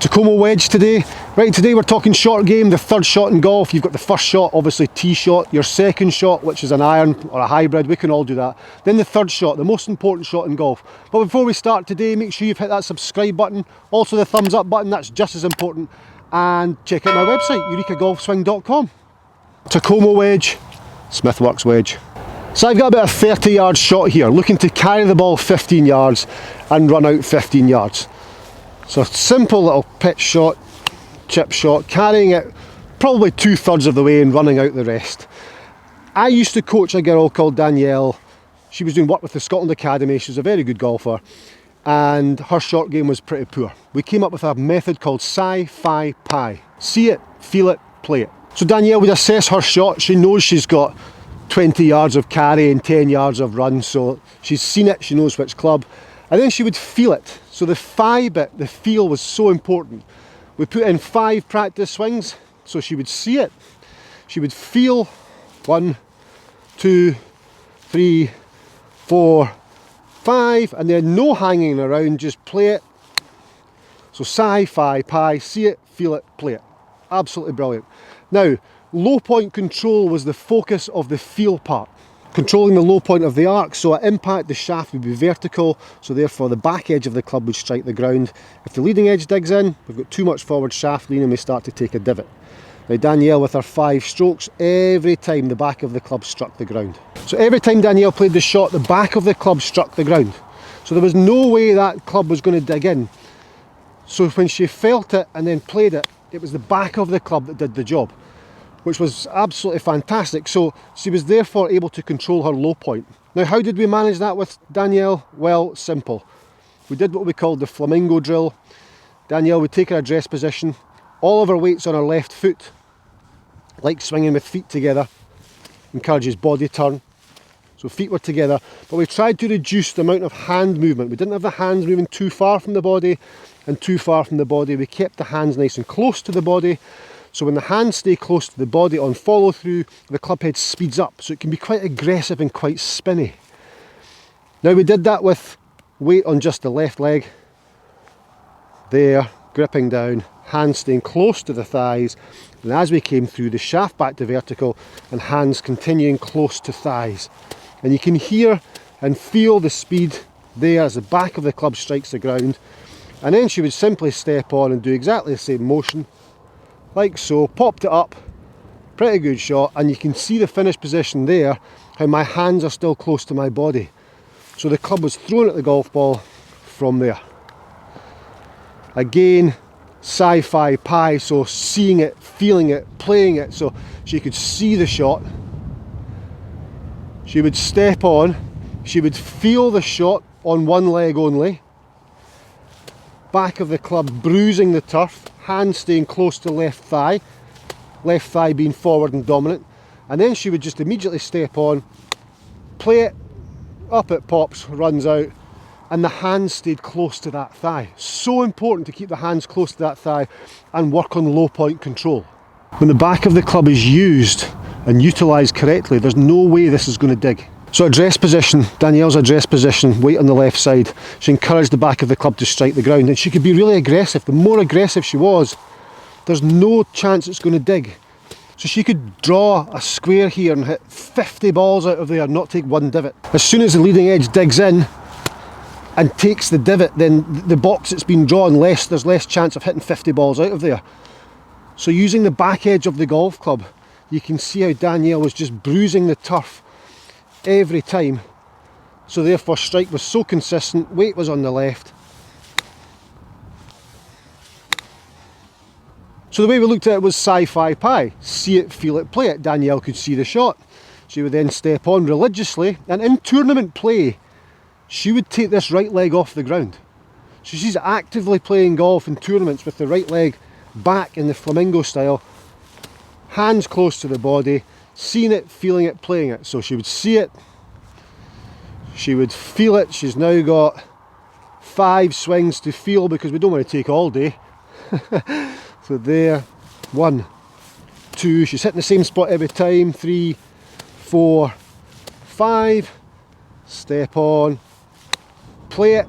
Tacoma wedge today. Right, today we're talking short game, the third shot in golf. You've got the first shot, obviously tee shot, your second shot, which is an iron or a hybrid, we can all do that. Then the third shot, the most important shot in golf. But before we start today, make sure you've hit that subscribe button, also the thumbs up button, that's just as important. And check out my website, EUREKAGolfSwing.com. Tacoma wedge, Smithworks wedge. So I've got about a 30-yard shot here, looking to carry the ball 15 yards and run out 15 yards. So simple little pitch shot, chip shot, carrying it probably 2/3 of the way and running out the rest. I used to coach a girl called Danielle. She was doing work with the Scotland Academy. She was a very good golfer and her short game was pretty poor. We came up with a method called sci-fi-pie. See it, feel it, play it. So Danielle would assess her shot. She knows she's got 20 yards of carry and 10 yards of run, so she's seen it, she knows which club. And then she would feel it. So the phi bit, the feel, was so important. We put in 5 practice swings, so she would see it. She would feel 1, 2, 3, 4, 5, and then no hanging around, just play it. So sci-fi-pie, see it, feel it, play it. Absolutely brilliant. Now, low point control was the focus of the feel part. Controlling the low point of the arc, so at impact the shaft would be vertical, so therefore the back edge of the club would strike the ground. If the leading edge digs in, we've got too much forward shaft lean and we start to take a divot. Now Danielle, with her 5 strokes, every time the back of the club struck the ground. So every time Danielle played the shot, the back of the club struck the ground. So there was no way that club was going to dig in. So when she felt it and then played it, it was the back of the club that did the job, which was absolutely fantastic. So she was therefore able to control her low point. Now, how did we manage that with Danielle? Well, simple. We did what we called the flamingo drill. Danielle would take her address position, all of her weight's on her left foot, like swinging with feet together, encourages body turn. So feet were together, but we tried to reduce the amount of hand movement. We didn't have the hands moving too far from the body and too far from the body. We kept the hands nice and close to the body. So when the hands stay close to the body on follow through, the club head speeds up. So it can be quite aggressive and quite spinny. Now we did that with weight on just the left leg. There, gripping down, hands staying close to the thighs. And as we came through, the shaft back to vertical and hands continuing close to thighs. And you can hear and feel the speed there as the back of the club strikes the ground. And then she would simply step on and do exactly the same motion, like so, popped it up, pretty good shot, and you can see the finish position there, how my hands are still close to my body. So the club was thrown at the golf ball from there. Again, sci-fi-pie, so seeing it, feeling it, playing it, so she could see the shot. She would step on, she would feel the shot on one leg only. Back of the club bruising the turf, hand staying close to left thigh being forward and dominant, and then she would just immediately step on, play it, up it pops, runs out, and the hands stayed close to that thigh. So important to keep the hands close to that thigh and work on low point control. When the back of the club is used and utilised correctly, there's no way this is going to dig. So address position, Danielle's address position, weight on the left side, she encouraged the back of the club to strike the ground, and she could be really aggressive. The more aggressive she was, there's no chance it's going to dig. So she could draw a square here and hit 50 balls out of there and not take one divot. As soon as the leading edge digs in and takes the divot, then the box that's been drawn, there's less chance of hitting 50 balls out of there. So using the back edge of the golf club, you can see how Danielle was just bruising the turf every time. So therefore strike was so consistent, weight was on the left. So the way we looked at it was sci-fi-pie. See it, feel it, play it. Danielle could see the shot. She would then step on religiously, and in tournament play, she would take this right leg off the ground. So she's actively playing golf in tournaments with the right leg back in the flamingo style, hands close to the body, seeing it, feeling it, playing it. So she would see it, she would feel it. She's now got 5 swings to feel because we don't want to take all day. So there, 1, 2, she's hitting the same spot every time, 3, 4, 5, step on, play it,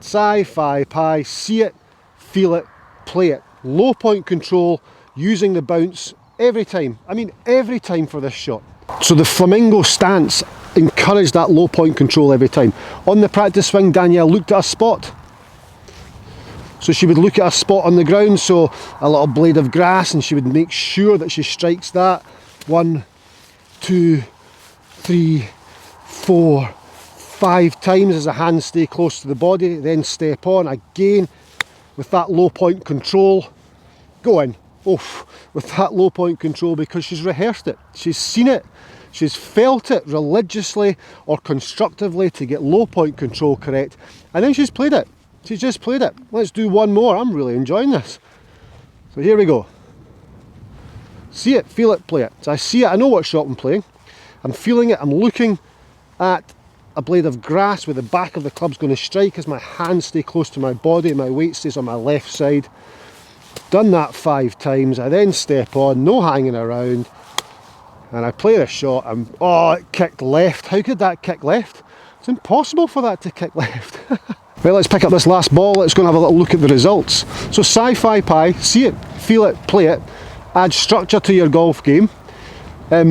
sci-fi-pie, see it, feel it, play it. Low point control, using the bounce every time. I mean, every time for this shot. So the flamingo stance encouraged that low point control every time. On the practice swing, Danielle looked at a spot. So she would look at a spot on the ground, so a little blade of grass, and she would make sure that she strikes that 1, 2, 3, 4, 5 times as the hands stay close to the body, then step on again with that low point control. Go in, oof, with that low point control, because she's rehearsed it, she's seen it, she's felt it religiously or constructively to get low point control correct, and then she's played it. She's just played it. Let's do one more. I'm really enjoying this. So here we go. See it, feel it, play it. So I see it, I know what shot I'm playing. I'm feeling it, I'm looking at a blade of grass where the back of the club's going to strike as my hands stay close to my body, my weight stays on my left side. Done that 5 times, I then step on, no hanging around, and I play the shot, and oh, it kicked left. How could that kick left? It's impossible for that to kick left. Well, let's pick up this last ball, let's go and have a little look at the results. So sci-fi pie, see it, feel it, play it, add structure to your golf game. I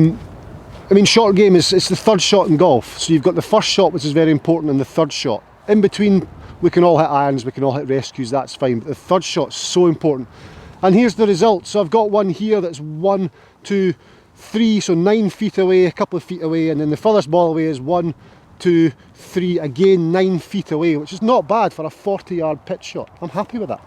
mean, short game it's the third shot in golf. So you've got the first shot, which is very important, and the third shot. In between, we can all hit irons, we can all hit rescues, that's fine, but the third shot's so important. And here's the result. So I've got one here that's 1, 2, 3, so 9 feet away, a couple of feet away, and then the furthest ball away is 1, 2, 3, again 9 feet away, which is not bad for a 40-yard pitch shot. I'm happy with that.